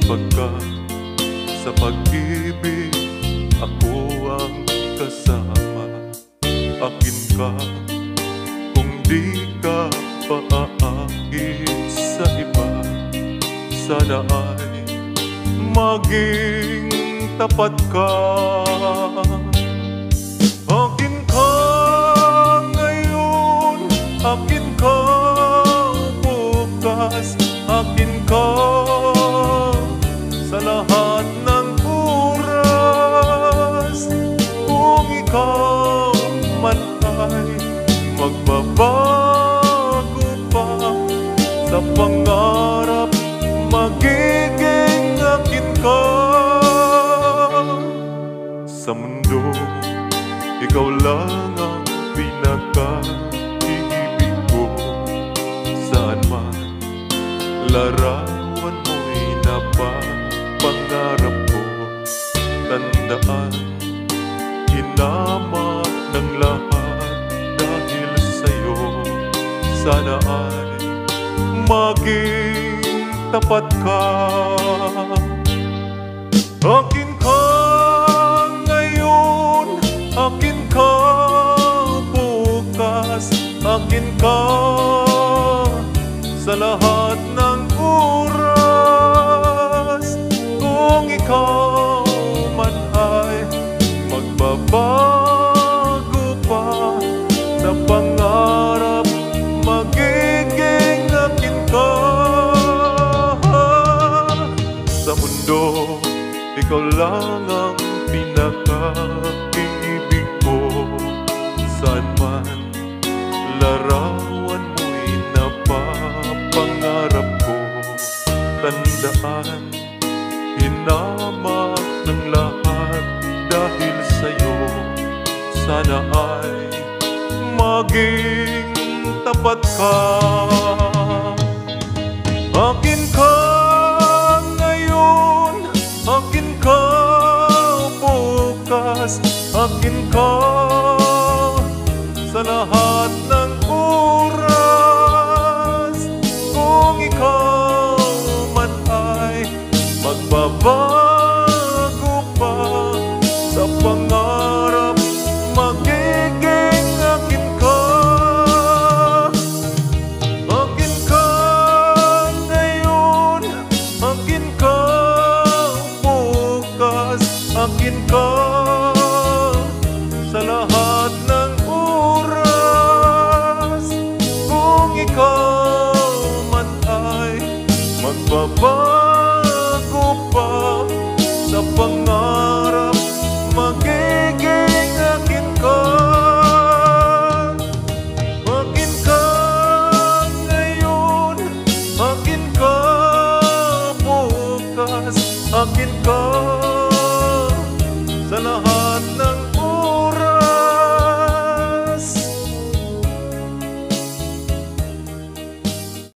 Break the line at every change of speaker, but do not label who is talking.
Sapagkat sa pag-ibig ako ang kasama. Akin ka kung di ka paaakin sa iba. Sana ay maging tapat ka. Akin ka ngayon, akin ka bukas, akin ka sa lahat ng oras. Kung ikaw man ay magbabago pa sa pangarap, magiging akin ka. Sa mundo, ikaw lang ang pinaka-ibig ko. Saan man larawan mo'y napapangarap ko. Tandaan, hinama ng lahat dahil sa'yo. Sana ay maging tapat ka. Akin ka ngayon, akin ka bukas, akin ka sa lahat ng oras. Kung ikaw man ay magbabago pa sa pangarap, magiging akin ka. Sa mundo, ikaw lang ang pinaka-ibig ko. Saan man larawan mo'y napapangarap ko. Tandaan, hinamak ng lahat dahil sa'yo. Sana ay maging tapat ka. Akin ka ngayon, akin ka bukas, akin ka sa lahat ng oras. Kung ikaw man ay magbabago pa sa pangarap, magiging akin ka. Akin ka ngayon, akin ka bukas, akin ka sa lahat ng oras. Kung ikaw man ay magbabago pa sa pangarap, magiging akin ka. Akin ka ngayon, akin ka bukas, akin ka